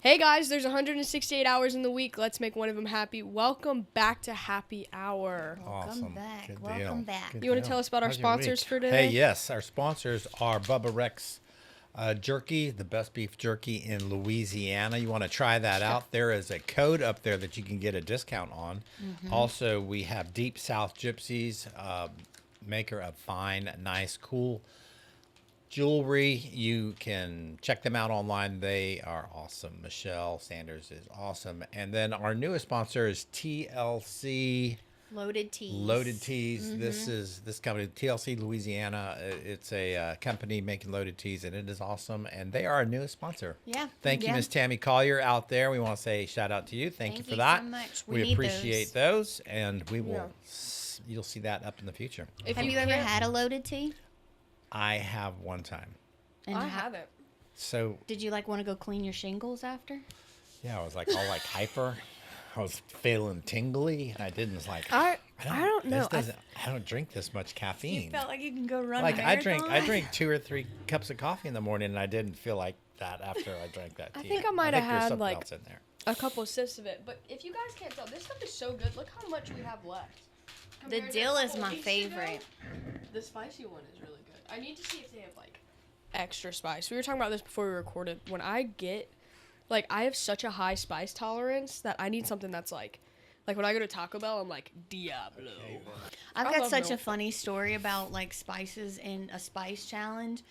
Hey guys, there's 168 hours in the week. Let's make one of them happy. Welcome back to Happy Hour. Awesome. Good deal. Welcome back. Good You want to deal. tell us about our How's your sponsors week? for today? Hey, yes. Our sponsors are Bubba Rex Jerky, the best beef jerky in Louisiana. You want to try that out. There is a code up there that you can get a discount on. Also, we have Deep South Gypsies, maker of fine, nice, cool jewelry. You can check them out online. They are awesome. Michelle Sanders is awesome. And then our newest sponsor is TLC Loaded Teas. Loaded Teas. This company, TLC Louisiana. It's a company making loaded teas, and it is awesome. And they are our newest sponsor. Yeah. Thank you, Miss Tammy Collier out there. We want to say shout out to you. Thank you for that. so much. We need appreciate those, and we will. You'll see that up in the future. Have you ever had a loaded tea? I have one time. And I haven't. So Did you want to go clean your shingles after? yeah, I was all hyper. I was feeling tingly. I didn't I don't know. I don't drink this much caffeine. like you can go run I drink 2 or 3 cups of coffee in the morning, and I didn't feel like that after I drank that tea. I think I might have there's had something else in there. a couple of sips of it. But if you guys can't tell, this stuff is so good. Look how much we have left. The Compared to dill a is couple my weeks favorite. ago, the spicy one is really good. I need to see if they have extra spice. We were talking about this before we recorded. When I get I have such a high spice tolerance that I need something that's like when I go to Taco Bell, I'm like Diablo. I've I got love such a milk. funny story about spices and a spice challenge.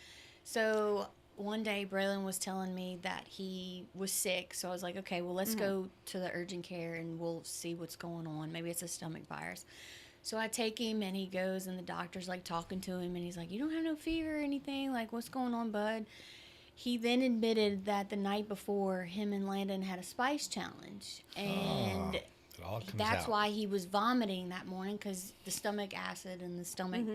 So one day Braylon was telling me that he was sick. So I was like, okay, well, let's go to the urgent care and we'll see what's going on. Maybe it's a stomach virus. So I take him and he goes and the doctor's talking to him and he's like, you don't have no fever or anything? What's going on, bud? He then admitted that the night before him and Landon had a spice challenge. And It all comes that's out. why he was vomiting that morning, because the stomach acid and the stomach,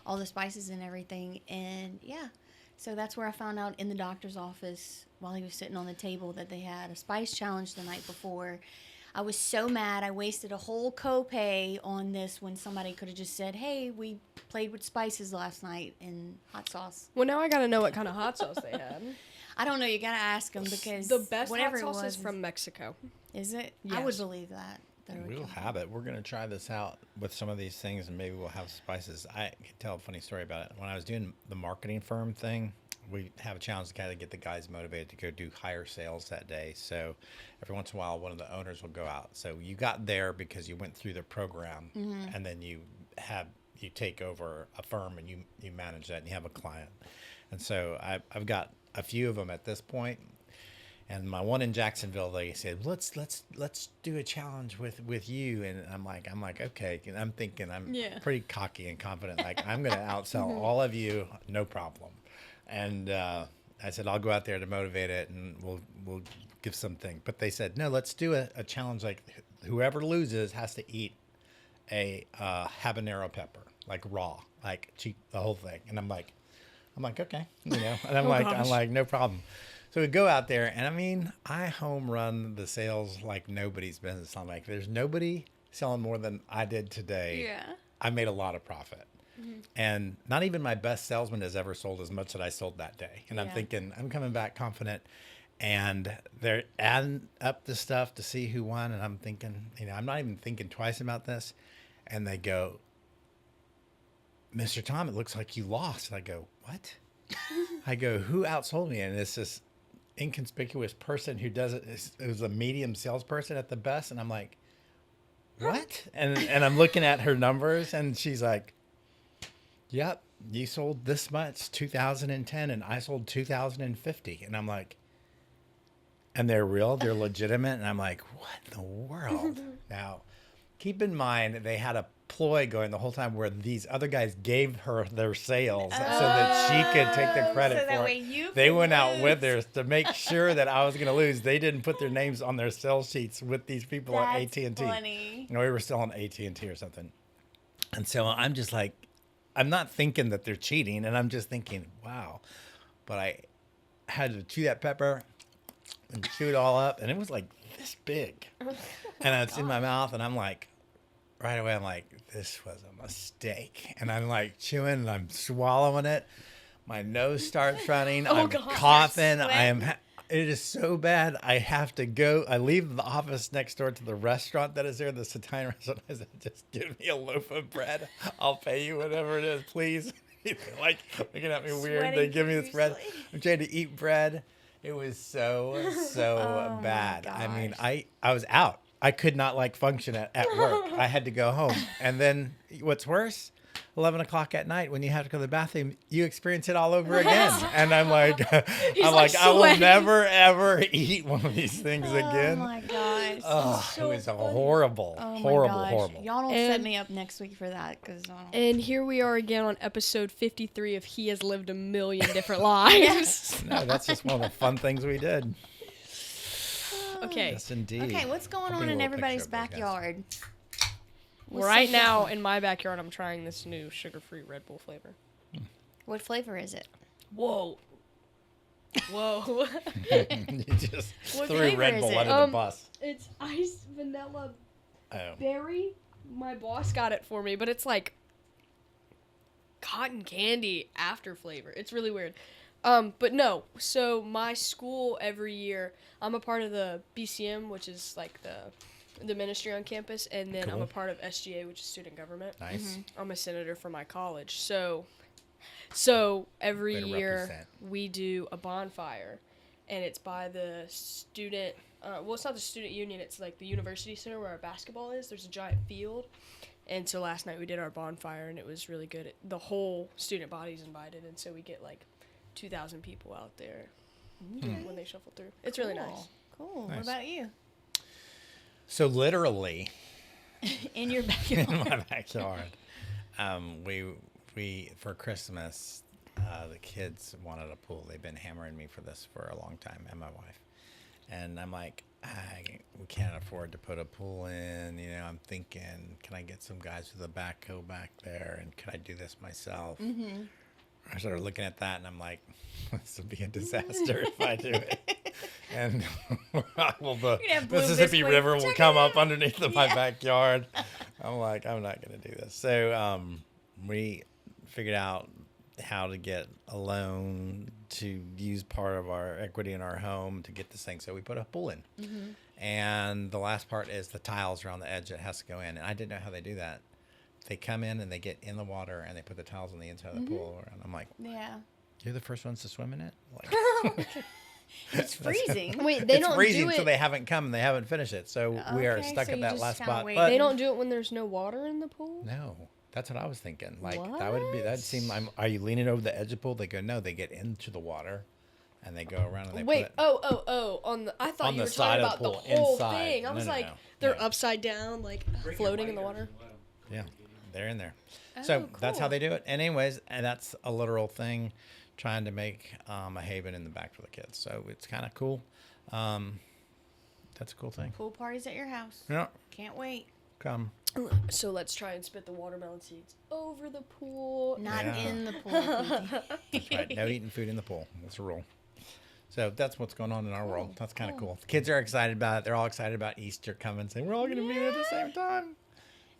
all the spices and everything. And yeah, so that's where I found out in the doctor's office while he was sitting on the table that they had a spice challenge the night before. I was so mad. I wasted a whole copay on this when somebody could have just said, hey, we played with spices last night and hot sauce. Well, now I gotta know what kind of hot sauce they had. I don't know. You got to ask them, because The best whatever hot sauce it was is from Mexico. Is it? I would Yes. believe that. We'll have it. We're going to try this out with some of these things, and maybe we'll have spices. I can tell a funny story about it. When I was doing the marketing firm thing, we have a challenge to kind of get the guys motivated to go do higher sales that day. So every once in a while, one of the owners will go out. So you got there because you went through the program, and then you take over a firm and you manage that, and you have a client. And so I've got a few of them at this point. And my one in Jacksonville, they said, let's do a challenge with you. And I'm like, okay. And I'm thinking I'm pretty cocky and confident. I'm going to outsell all of you, no problem. And I said, I'll go out there to motivate it, and we'll give something. But they said, no, let's do a challenge. Whoever loses has to eat a habanero pepper, raw, cheap, the whole thing. And I'm like, okay, And I'm like, no problem. So we go out there, and I home run the sales like nobody's business. I'm like, there's nobody selling more than I did today. Yeah. I made a lot of profit. And not even my best salesman has ever sold as much that I sold that day. And I'm thinking, I'm coming back confident. And they're adding up the stuff to see who won. And I'm thinking, I'm not even thinking twice about this. And they go, Mr. Tom, it looks like you lost. And I go, what? I go, who outsold me? And it's this inconspicuous person who does it. It was a medium salesperson at the best. And I'm like, what? And I'm looking at her numbers, and she's like, yep, you sold this much 2010 and I sold 2050. And I'm like, and they're real, they're legitimate. And I'm like, what in the world? Now, keep in mind, they had a ploy going the whole time where these other guys gave her their sales so that she could take the credit so that for way it. you They could went out lose. with theirs to make sure that I was going to lose. They didn't put their names on their sales sheets with these people at AT&T. Funny. We were still on AT&T or something. And so I'm just like, I'm not thinking that they're cheating, and I'm just thinking, wow. But I had to chew that pepper and chew it all up, and it was like this big. And it's in my mouth, and I'm like, right away, I'm like, this was a mistake. And I'm like chewing, and I'm swallowing it. My nose starts running. I'm gosh, coughing. you're I am. sweating. It is so bad. I have to go. I leave the office next door to the restaurant that is there, this Italian restaurant. I said, just give me a loaf of bread. I'll pay you whatever it is, please. Like, looking at me weird. They give me this bread. I'm trying to eat bread. It was so Oh, my bad. I mean, gosh. I was out. I could not like function at work. I had to go home. And then what's worse? 11 o'clock at night when you have to go to the bathroom, you experience it all over again. And I'm like, like I will sweating. never ever eat one of these things again. Oh my gosh. Oh, so it was funny. horrible, Oh my horrible, gosh. horrible. Y'all don't set And- me up next week for that because I don't. And here we are again on episode 53 of He Has Lived a Million Different Lives. No, that's just one of the fun things we did. Okay. Yes, indeed. Okay, what's going I'll on bring a in little everybody's picture of those guys. backyard? What's Right so now different? in my backyard, I'm trying this new sugar-free Red Bull flavor. What flavor is it? Whoa. Whoa. You just What threw flavor Red is Bull it? under the bus. It's iced vanilla Oh. berry. My boss got it for me, but it's like cotton candy after flavor. It's really weird. But no. So my school every year, I'm a part of the BCM, which is like the ministry on campus, and then I'm Cool. a part of SGA, which is student government. Nice. I'm a senator for my college. So every Way to year represent. we do a bonfire, and it's by the student. Well, it's not the student union. It's like the university center where our basketball is. There's a giant field, and so last night we did our bonfire, and it was really good. The whole student body's invited, and so we get like 2,000 people out there when they shuffle through. It's really nice. Cool. Nice. What about you? So literally, In your in backyard. my backyard, we for Christmas, the kids wanted a pool. They've been hammering me for this for a long time, and my wife. And I'm like, we can't afford to put a pool in. You know, I'm thinking, can I get some guys with a backhoe back there, and can I do this myself? Mm-hmm. I started looking at that, and I'm like, this will be a disaster if I do it. And well, the You'd have blue Mississippi biscuit. River will Check come it up out. underneath my Yeah. backyard. I'm like, I'm not going to do this. So we figured out how to get a loan to use part of our equity in our home to get this thing. So we put a pool in. Mm-hmm. And the last part is the tiles around the edge that has to go in. And I didn't know how they do that. They come in and they get in the water and they put the tiles on the inside of the pool. And I'm like, Yeah. you're the first ones to swim in it? Like, It's freezing. Wait, they it's don't freezing, do it. so they haven't come and they haven't finished it. So we are Okay, stuck so at you that just last kinda spot. wait. But They don't do it when there's no water in the pool. no, that's what I was thinking. Like that would be that'd seem. Are you leaning over the edge of the pool? They go no. They get into the water, and they go around and they Wait, put it. oh, on the. I thought On you the were side talking of the about the pool, whole inside. thing. I No, was no, like, no. they're No. upside down, like floating in the water. Yeah, they're in there. So that's how cool. they do it. And anyways, and that's a literal thing, trying to make a haven in the back for the kids. So it's kind of cool. That's a cool thing. Pool parties at your house. Yeah, Can't wait. come. So let's try and spit the watermelon seeds over the pool. Not Yeah. in the pool. That's right. No eating food in the pool. That's a rule. So that's what's going on in our world. That's kind of cool. The kids are excited about it. They're all excited about Easter coming, saying we're all going to be there at the same time.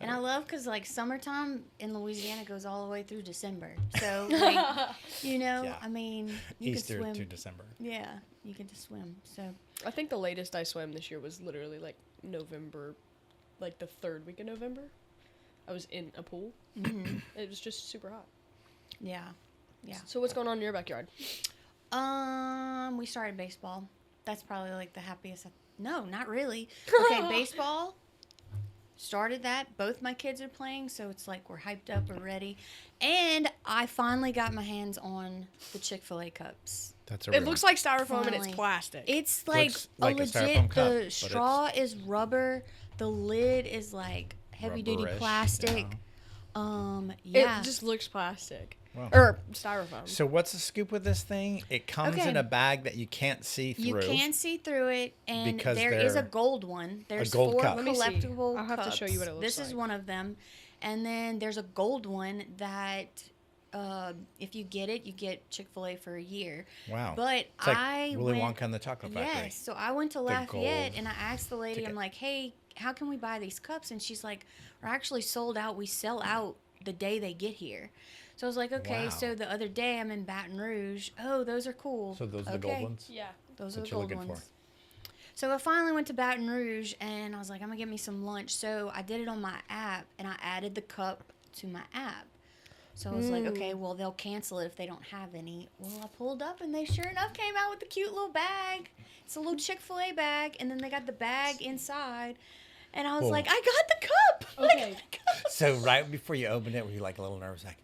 And I love because like summertime in Louisiana goes all the way through December. So like, you know, Yeah. I mean, you Easter can swim. to December. Yeah, you get to swim. So I think the latest I swam this year was literally like November, like the third week of November. I was in a pool. It was just super hot. yeah, yeah. So what's going on in your backyard? We started baseball. That's probably like the happiest. No, not really. Okay, baseball. Started that. Both my kids are playing, so it's like we're hyped up, we're ready. And I finally got my hands on the Chick-fil-A cups. That's a It real looks like styrofoam and it's Finally. plastic. It's like, Looks like a a styrofoam legit. cup, The but straw is rubber. The lid is like heavy duty rubberish, plastic. yeah. Yeah. It just looks plastic. Wow. Or styrofoam. So what's the scoop with this thing? It comes Okay. in a bag that you can't see through. You can see through it, and Because there is a they're gold one. There's gold 4 cup. Let me see. collectible I'll have to show you what it cups. looks This is like. one of them, and then there's a gold one that if you get it, you get Chick-fil-A for a year. Wow. But It's like I Willy went, Wonka and the Chocolate Factory. yes. So I went to gold Lafayette and I asked the lady, ticket. I'm like, hey, how can we buy these cups? And she's like, we're actually sold out. We sell out the day they get here. So I was like, okay. Wow. So the other day I'm in Baton Rouge. Oh, those are cool. So those are the gold ones? Yeah. Those are What the you gold looking ones. for? So I finally went to Baton Rouge, and I was like, I'm going to get me some lunch. So I did it on my app, and I added the cup to my app. So I was like, okay, well, they'll cancel it if they don't have any. Well, I pulled up, and they sure enough came out with a cute little bag. It's a little Chick-fil-A bag, and then they got the bag inside. And I was Whoa. like, I got the cup. I Okay. got the cup. So right before you opened it, were you like a little nervous, like,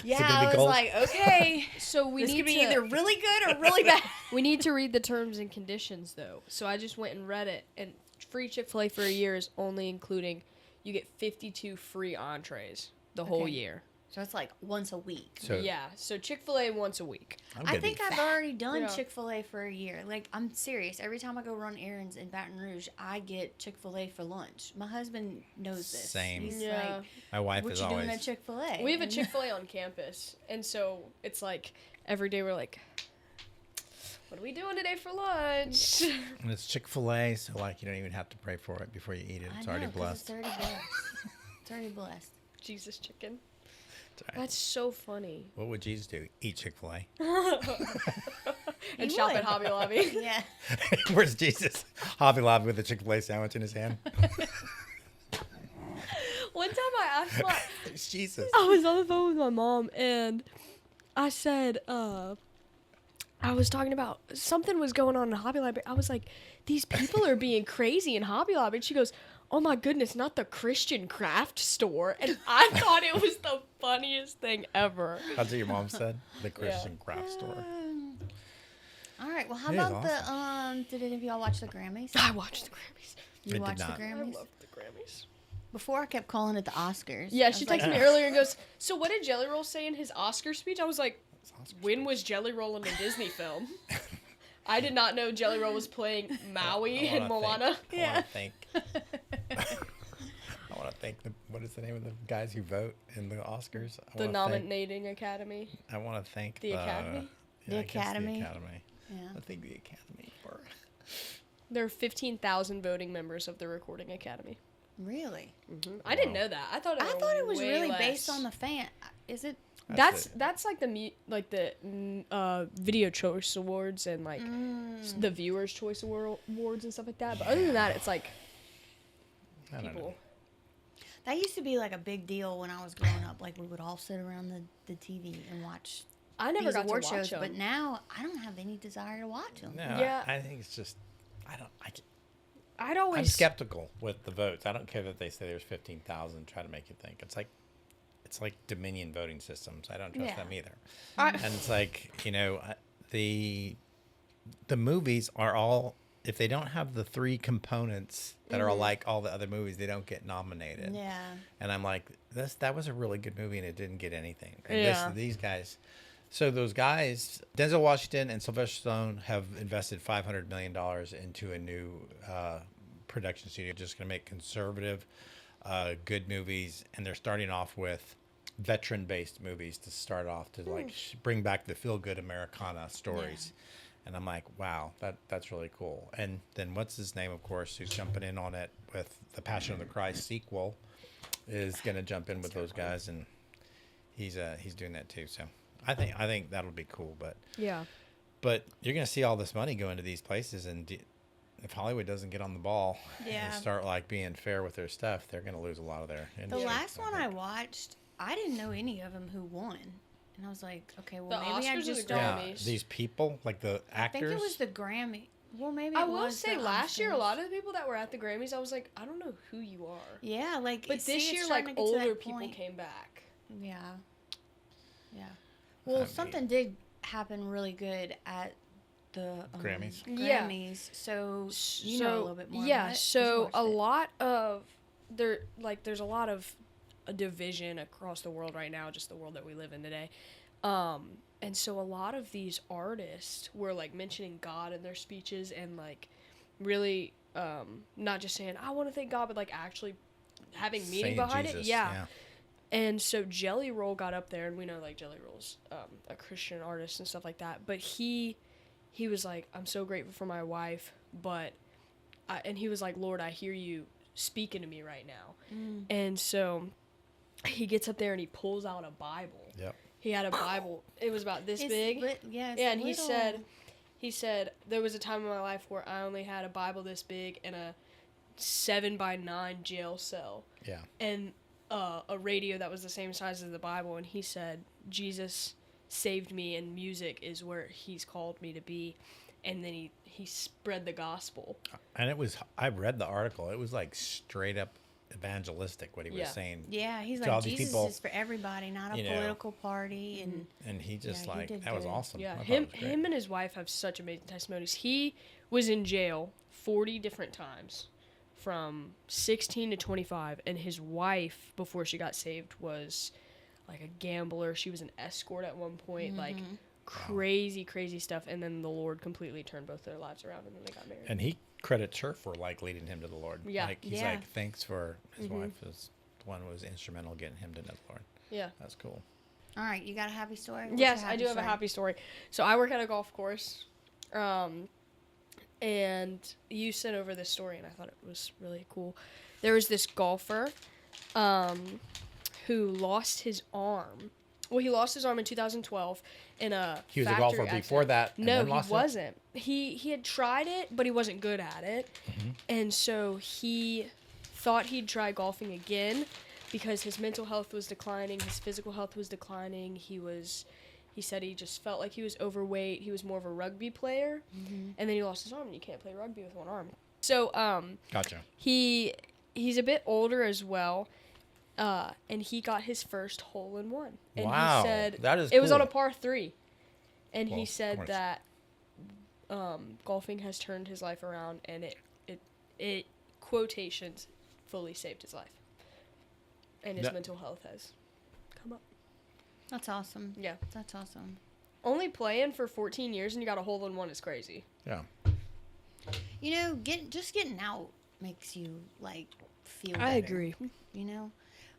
Yeah, is it gonna I be was gold? like, okay, So we this need could be to either really good or really bad. we need to read the terms and conditions though. So I just went and read it, and free Chick-fil-A for a year is only including you get 52 free entrees the whole Okay. year. So it's like once a week. So Yeah, so Chick-fil-A once a week. I'm I gonna think be I've fat. already done Yeah. Chick-fil-A for a year. Like, I'm serious. Every time I go run errands in Baton Rouge, I get Chick-fil-A for lunch. My husband knows this. Same. He's Yeah. like, My wife what is you always. doing at Chick-fil-A? We have a And- Chick-fil-A on campus, and so it's like every day we're like, what are we doing today for lunch? And it's Chick-fil-A, so like you don't even have to pray for it before you eat it. I It's know, already 'cause blessed. It's already blessed. It's already blessed. Jesus chicken. It's all right. That's so funny. What would Jesus do? Eat Chick-fil-A. And He shop would. at Hobby Lobby. Yeah. Where's Jesus? Hobby Lobby with a Chick-fil-A sandwich in his hand. One time I asked my It's Jesus. I was on the phone with my mom, and I said, I was talking about something was going on in Hobby Lobby. I was like, these people are being crazy in Hobby Lobby. And she goes, oh my goodness, not the Christian craft store. And I thought it was the funniest thing ever. That's what your mom said. The Christian craft store. All right. Well, how It is about the did any of y'all watch the Grammys? I watched the Grammys. You did watched not. the I Grammys? loved the Grammys. Before I kept calling it the Oscars. Yeah, I she was like, texted me earlier and goes, so what did Jelly Roll say in his Oscar speech? I was like, when was Jelly Roll in a Disney film? I did not know Jelly Roll was playing Maui in Moana. Yeah. I want to thank what is the name of the guys who vote in the Oscars? The nominating Academy. I want to thank The Academy? The I guess Academy. The Academy. Yeah. I think the Academy for. There are 15,000 voting members of the Recording Academy. Really? I didn't know that. I thought it was way really less. based on the fan. Is it? That's like the Video Choice Awards and like the Viewers Choice Awards and stuff like that. But other than that, it's like I don't know. people. That used to be like a big deal when I was growing up. Like we would all sit around the TV and watch I never these got award to watch shows. them. But now I don't have any desire to watch them. No, Yeah. I think it's just I'd always I'm skeptical with the votes. I don't care that they say there's 15,000. Try to make you think it's like Dominion voting systems. I don't trust Yeah. them either. I- And it's like the movies are all, if they don't have the three components that are like all the other movies, they don't get nominated. Yeah. And I'm like, that was a really good movie and it didn't get anything. And Yeah. these guys. So those guys, Denzel Washington and Sylvester Stallone, have invested $500 million into a new production studio, just going to make conservative, good movies. And they're starting off with veteran-based movies to start off to bring back the feel-good Americana stories. And I'm like, wow, that's really cool. And then what's his name, of course, who's jumping in on it with the Passion of the Christ sequel, is going to jump in with those guys, and he's doing that too. So I think that'll be cool. But Yeah. you're going to see all this money go into these places, and if Hollywood doesn't get on the ball Yeah. and start like being fair with their stuff, they're going to lose a lot of their The industry. last one I think. watched, I didn't know any of them who won. And I was like, okay, well, The maybe I Oscars or just the don't. Yeah, Grammys. these people, like the I think actors. it was the Grammy. Well, maybe I it will was say the last year, a Oscars. lot of the people that were at the Grammys, I was like, I don't know who you are. Yeah, like. But see, this it's year, starting like to get to that older people point. came back. Yeah. Yeah. Well, mean- something did happen really good at the Grammys? Yeah. Grammys. So you know a little bit more. Yeah, about it, 'cause you so watched a it. lot of there's a lot of a division across the world right now, just the world that we live in today. And so a lot of these artists were like mentioning God in their speeches and like really not just saying I want to thank God, but like actually having meaning Saying behind it. Jesus, Yeah. And so Jelly Roll got up there, and we know like Jelly Roll's a Christian artist and stuff like that. But he was like, I'm so grateful for my wife, but and he was like, Lord, I hear you speaking to me right now. And so he gets up there and he pulls out a Bible. Yep. He had a Bible. It was about this It's big. lit- yeah, it's Yeah, and he little. said, he said, there was a time in my life where I only had a Bible this big and a 7x9 jail cell. Yeah. And a radio that was the same size as the Bible. And he said, Jesus saved me, and music is where he's called me to be. And then he spread the gospel. And it was, I read the article. It was like straight up evangelistic what he was saying. Yeah, he's to like, all these Jesus people, is for everybody, not a you know, political party. And he just Yeah, he like, did that was good. awesome. Yeah, I thought it him was great. him and his wife have such amazing testimonies. He was in jail 40 different times from 16 to 25, and his wife, before she got saved, was like a gambler. She was an escort at one point, like crazy stuff, and then the Lord completely turned both their lives around, and then they got married. And he credits her for like leading him to the Lord. Yeah. Like he's Yeah. like, thanks for his wife is the one who was instrumental in getting him to know the Lord. Yeah. That's cool. All right, you got a happy story? What's Yes, your I do have a story? happy story. So I work at a golf course, and you sent over this story, and I thought it was really cool. There was this golfer who lost his arm. Well, he lost his arm in 2012 in a He was a factory golfer accident. before that and No, then he lost it? wasn't. He had tried it, but he wasn't good at it. And so he thought he'd try golfing again because his mental health was declining, his physical health was declining. He said he just felt like he was overweight. He was more of a rugby player. And then he lost his arm, and you can't play rugby with one arm. So Gotcha. he's a bit older as well. And he got his first hole-in-one. And Wow, he said that is it was on cool. a par 3. And Well, he said of course. that golfing has turned his life around, and it quotations fully saved his life. And his That- mental health has come up. That's awesome. Yeah. That's awesome. Only playing for 14 years and you got a hole-in-one is crazy. Yeah. You know, getting out makes you like feel better. You know,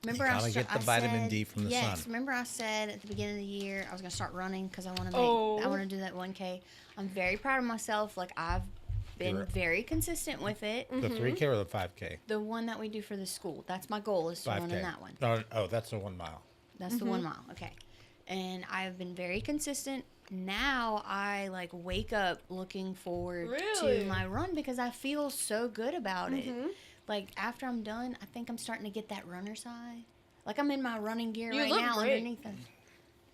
remember gotta get the vitamin said, D from the yes, sun. remember I said at the beginning of the year I was gonna start running because I want to Oh. I want to do that 1K. I'm very proud of myself. Like I've been You're- very consistent with it. The 3K or the 5K? The one that we do for the school. That's my goal is to 5K. run in that one. Oh, that's the 1 mile. That's the 1 mile. Okay. And I've been very consistent. Now I like wake up looking forward Really? to my run because I feel so good about it. Like after I'm done, I think I'm starting to get that runner's high. Like I'm in my running gear You right look now great. underneath it.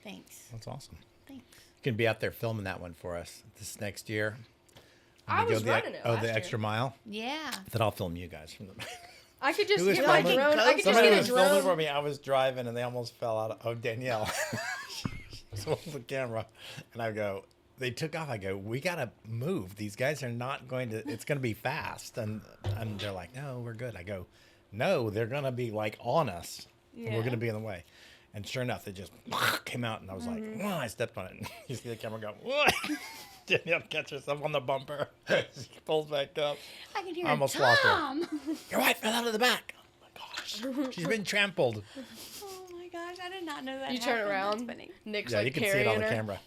Thanks. That's awesome. Thanks. You can be out there filming that one for us this next year. I When we was go the, running it Oh, last the year. extra mile? Yeah. Then I'll film you guys from the I could just Who was get my filming? drone. I could just Somebody get a was filming for drone. me. I was driving and they almost fell out of. Oh, Danielle. So the camera, and I go. They took off. I go. We gotta move. These guys are not going to. It's gonna be fast, and they're like, no, we're good. I go, no, they're gonna be like on us. And we're Yeah. gonna be in the way. And sure enough, they just came out, and I was like, "Whoa," I stepped on it. You see the camera go. What? Danielle catch herself on the bumper. She pulls back up. I can hear I almost lost her. Tom. Your wife fell out of the back. Oh my gosh, she's been trampled. Oh my gosh, I did not know that. You turn happened. around. That's funny. Nick's Yeah, like you can see it carrying on the her. camera.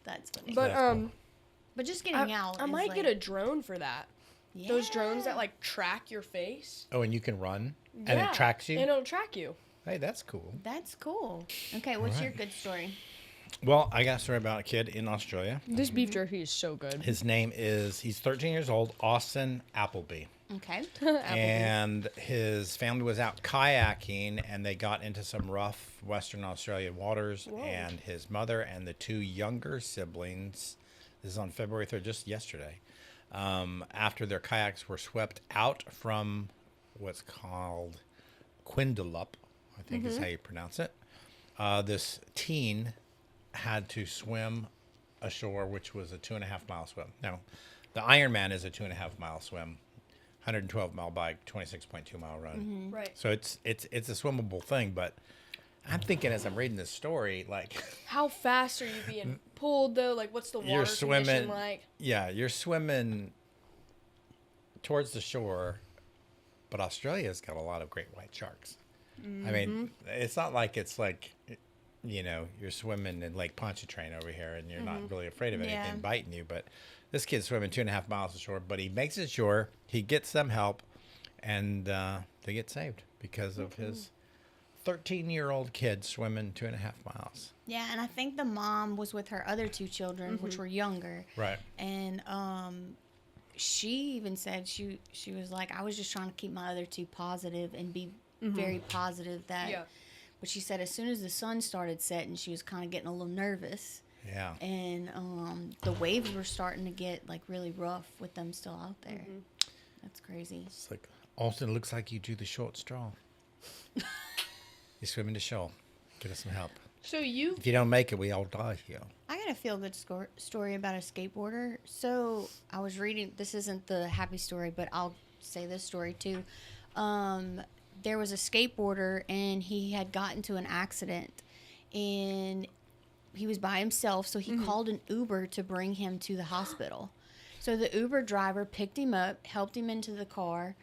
That's funny. But That's cool. But just getting out. I is might like, get a drone for that. Those drones that Yeah. like track your face. Oh, and you can run, and Yeah, it tracks you. And it'll track you. Hey, that's cool. That's cool. Okay, what's your Alright. good story? Well, I got a story about a kid in Australia. This beef jerky is so good. His name is, he's 13 years old, Austin Appleby. Okay. And his family was out kayaking, and they got into some rough Western Australia waters. Whoa. And his mother and the 2 younger siblings, this is on February 3rd, just yesterday, after their kayaks were swept out from what's called Quindalup, I think is how you pronounce it. This teen had to swim ashore, which was a 2.5 mile swim. Now, the Ironman is a 2.5 mile swim, 112 mile bike, 26.2 mile run. Right. So it's a swimmable thing, but I'm thinking as I'm reading this story, like How fast are you being pulled though? Like, what's the water you're condition swimming, like? yeah, you're swimming towards the shore, but Australia's got a lot of great white sharks. I mean, it's not like it's like, you know, you're swimming in Lake Pontchartrain over here and you're not really afraid of anything Yeah. biting you. But this kid's swimming 2.5 miles ashore, but he makes it ashore. He gets some help, and they get saved because of his 13-year-old kid swimming 2.5 miles. Yeah, and I think the mom was with her other two children, which were younger. Right. And she even said she was like, I was just trying to keep my other two positive and be very positive that. Yeah. But she said as soon as the sun started setting, she was kind of getting a little nervous. Yeah. And the waves were starting to get like really rough with them still out there. That's crazy. It's like, Alton, looks like you drew the short straw. You're swimming to shore. Get us some help. So you If you don't make it, we all die here. I got a feel-good story about a skateboarder. So I was reading, this isn't the happy story, but I'll say this story too. There was a skateboarder and he had gotten into an accident and he was by himself. So he called an Uber to bring him to the hospital. So the Uber driver picked him up, helped him into the car,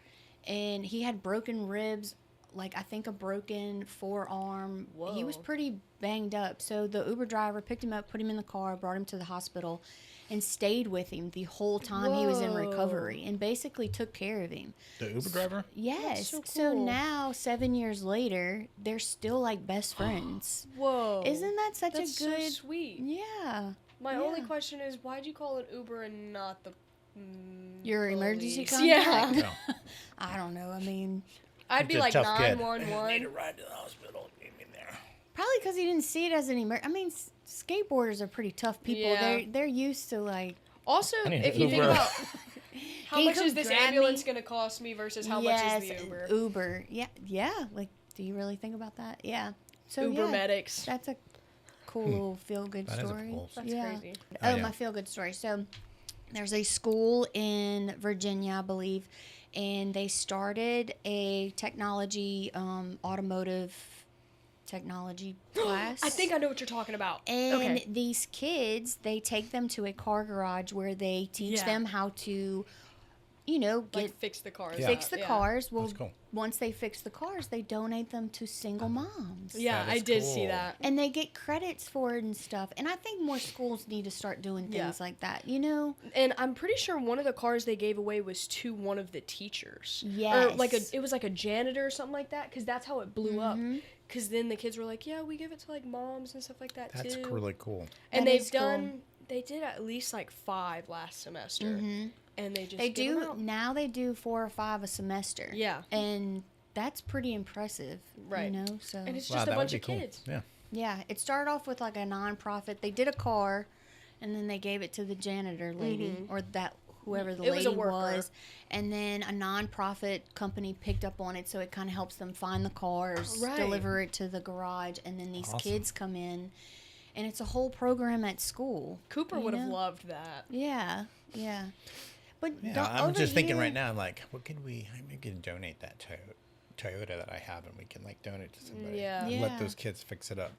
and he had broken ribs, like I think a broken forearm. Whoa. He was pretty banged up. So the Uber driver picked him up, put him in the car, brought him to the hospital, and stayed with him the whole time he was in recovery and basically took care of him. The Uber driver? Yes. so So cool. now, 7 years later, they're still like best friends. Whoa. Isn't that such That's a good... so sweet. Yeah. My Yeah. only question is, why'd you call it Uber and not the Your emergency police? contact? Yeah. No. I don't know. I mean, I'd be He's a like tough kid. 911. ride to the hospital. Get me there. probably because he didn't see it as an emergency. I mean, skateboarders are pretty tough people. Yeah. They're used to like... Also, I need if an you think Uber. about how He much could is this grab me. ambulance going to cost me versus how much is the Uber? Uber. Yeah, yeah. Like, do you really think about that? Yeah. So Uber yeah, medics. that's a cool little feel-good That is a story. cool That's yeah. crazy. Oh, Oh, yeah. my feel-good story. So there's a school in Virginia, I believe, and they started a technology, automotive technology class. I think I know what you're talking about. And okay. these kids, they take them to a car garage where they teach Yeah. them how to, you know, get Like fix the cars. Yeah. fix the cars. Well, That's cool. once they fix the cars, they donate them to single moms. Yeah, That I is did see cool. that. And they get credits for it and stuff. And I think more schools need to start doing things Yeah. like that, you know? And I'm pretty sure one of the cars they gave away was to one of the teachers. Or Yes. like it was like a janitor or something like that, because that's how it blew up. Mm-hmm. Because then the kids were like, yeah, we give it to like moms and stuff like that That's too. really cool. And That they've is cool. done, they did at least like 5 last semester. Mm-hmm. And they just They give 'em do, out. now they do 4 or 5 a semester. Yeah. And that's pretty impressive. Right. You know? So, And it's Wow, just a that would bunch be of cool. kids. Yeah. yeah, it started off with like a nonprofit. They did a car and then they gave it to the janitor lady or that whoever the It was lady a worker. was. And then a nonprofit company picked up on it, so it kind of helps them find the cars, Right. deliver it to the garage, and then these Awesome. kids come in. And it's a whole program at school. Cooper You would have know? loved that. Yeah, yeah. But Yeah, I'm over just thinking here- right now, I'm like, what could we can donate that Toyota that I have, and we can like donate to somebody. Yeah. And Yeah. Let those kids fix it up.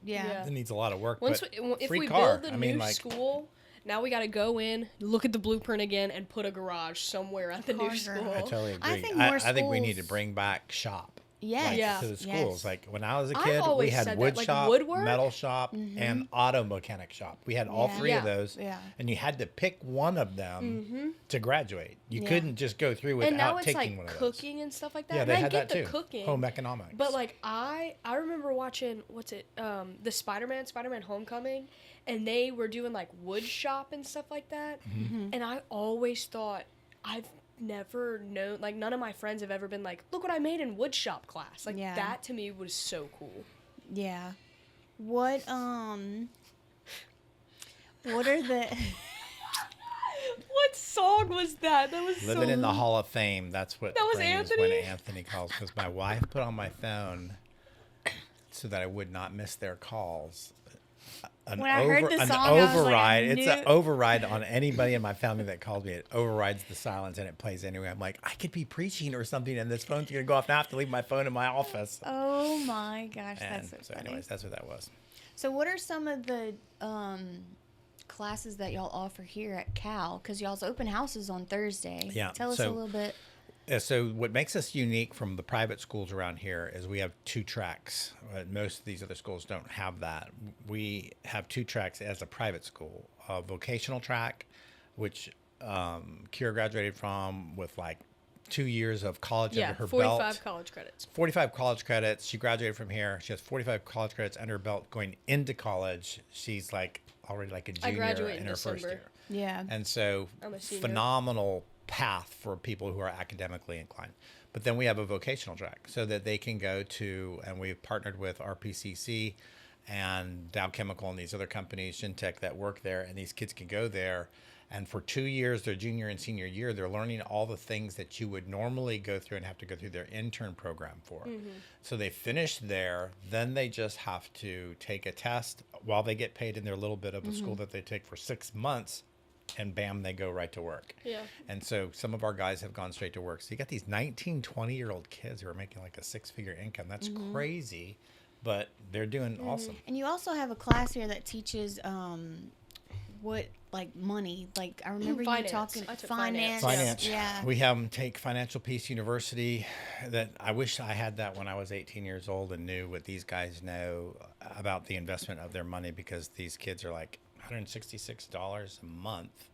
Yeah. Yeah. It needs a lot of work, Once but if free we car. build the I mean, new like, school, now we got to go in, look at the blueprint again, and put a garage somewhere at the new car school. garage. I totally agree. I think I more think we need to schools- bring back shop. Yes. Like, Yeah. to the Yes. schools. Like when I was a I've kid, we always had said wood that, like shop, woodwork? metal shop, and auto mechanic shop. We had all Yeah. 3 of Yeah. those, Yeah. and you had to pick one of them to graduate. You Yeah. couldn't just go through And now without it's taking like one of those. cooking and stuff like that. Yeah, and they I had get that the too. cooking. Home economics. But like I remember watching the Spider-Man Homecoming, and they were doing like wood shop and stuff like that. Mm-hmm. And I always thought I've never known, like none of my friends have ever been like, look what I made in wood shop class. Like Yeah. that to me was so cool. Yeah. What are the What song was that? That was Living so in the Hall of Fame. That's what That was brings when Anthony? Anthony calls. Because my wife put on my phone so that I would not miss their calls. An, When I heard the an song, I was like, I override. It's an knew- override on anybody in my family that calls me. It overrides the silence and it plays anyway. I'm like, I could be preaching or something, and this phone's gonna go off. Now I have to leave my phone in my office. Oh my gosh, And that's so so, funny. anyways, that's what that was. So what are some of the classes that y'all offer here at Cal? Because y'all's open houses on Thursday. Yeah, Tell us a so- little bit. So what makes us unique from the private schools around here is we have 2 tracks. Most of these other schools don't have that. We have 2 tracks as a private school. A vocational track, which Kiera graduated from with like 2 years of college Yeah, under her 45 belt. college credits. 45 college credits. She graduated from here. She has 45 college credits under her belt going into college. She's like already like a junior graduate in in her first December. year. Yeah. And so I'm a senior. phenomenal path for people who are academically inclined. But then we have a vocational track so that they can go to, and we've partnered with RPCC and Dow Chemical and these other companies, Shintech, that work there, and these kids can go there. And for 2 years, their junior and senior year, they're learning all the things that you would normally go through and have to go through their intern program for. So they finish there, then they just have to take a test while they get paid in their little bit of a school that they take for 6 months, and bam, they go right to work. Yeah. And so some of our guys have gone straight to work. So you got these 19, 20-year-old kids who are making like a 6-figure income. That's crazy, but they're doing awesome. And you also have a class here that teaches what, like, money. Like, I remember you Finance. talking I took finance. Finance. Yeah. We have them take Financial Peace University. That I wish I had that when I was 18 years old and knew what these guys know about the investment of their money, because these kids are like $166 a month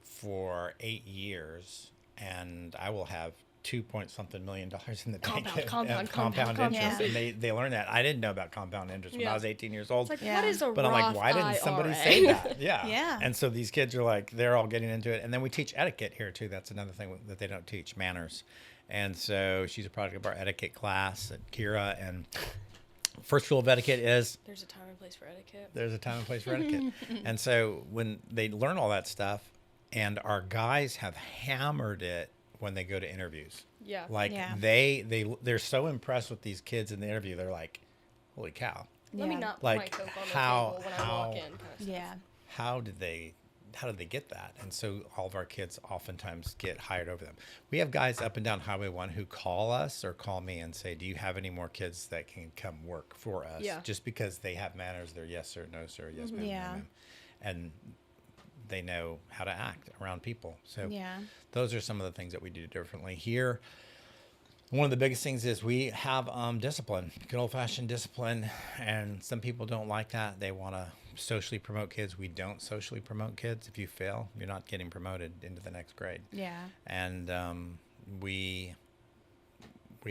for 8 years, and I will have $2-point-something million in the bank of compound interest. Yeah. And they learned that. I didn't know about compound interest when I Yeah. was 18 years old. It's like, Yeah. what is a But I'm Roth like, why didn't somebody IRA? say that? Yeah. Yeah. And so these kids are like, they're all getting into it. And then we teach etiquette here too. That's another thing that they don't teach, manners. And so she's a product of our etiquette class at Kira. And first rule of etiquette is There's a time and place for etiquette. there's a time and place for etiquette. And so when they learn all that stuff, and our guys have hammered it when they go to interviews. Yeah. Like Yeah. they're so impressed with these kids in the interview. They're like, holy cow. Let me Yeah. not put Like, my Coke on the how- table when I walk in. Kind of stuff. Yeah. How did they get that? And so all of our kids oftentimes get hired over them. We have guys up and down Highway 1 who call us or call me and say, do you have any more kids that can come work for us? Yeah. Just because they have manners. They're yes sir, no sir, yes ma'am, Yeah. no ma'am. And they know how to act around people. So Yeah. those are some of the things that we do differently here. One of the biggest things is we have discipline, good old-fashioned discipline, and some people don't like that. They want to socially promote kids. We don't socially promote kids. If you fail, you're not getting promoted into the next grade. Yeah. And we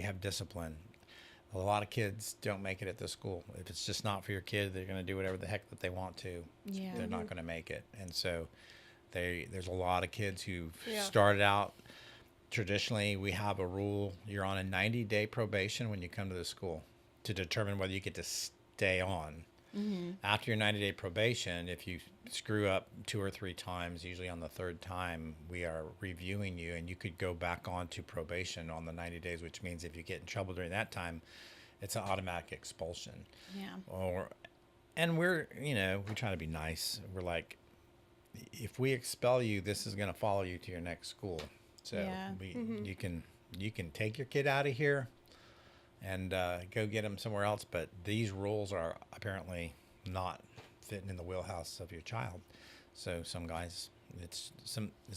have discipline. A lot of kids don't make it at the school. If it's just not for your kid, they're going to do whatever the heck that they want to. Yeah. They're not going to make it. And so there's a lot of kids who've Yeah. started out. Traditionally, we have a rule. You're on a 90-day probation when you come to the school to determine whether you get to stay on. After your 90-day probation, if you screw up 2 or 3 times, usually on the 3rd time, we are reviewing you, and you could go back on to probation on the 90 days, which means if you get in trouble during that time, it's an automatic expulsion. Yeah. And we're, we try to be nice. We're like, if we expel you, this is going to follow you to your next school. So Yeah. you can take your kid out of here and go get them somewhere else. But these rules are apparently not fitting in the wheelhouse of your child. So some guys, it's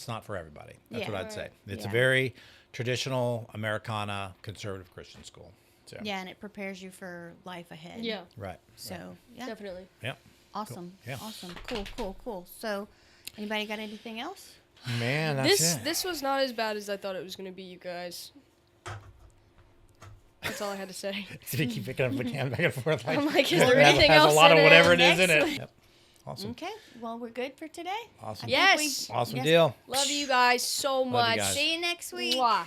not for everybody. That's Yeah. what I'd say. It's a Yeah. very traditional Americana conservative Christian school. So Yeah, and it prepares you for life ahead. Yeah. right. So, yeah. Definitely. Yep. Awesome. Yeah. Awesome. Cool. So, anybody got anything else? Man, that's it. This was not as bad as I thought it was going to be, you guys. That's all I had to say. So you keep picking up the can back and forth. Like, I'm like, is there it has- anything has else a lot in of it? whatever it is in it. Excellent. Yep. Awesome. Okay. Well, we're good for today. Awesome. Yes. Awesome Yes. deal. Love you guys so you much. guys. See you next week. Mwah.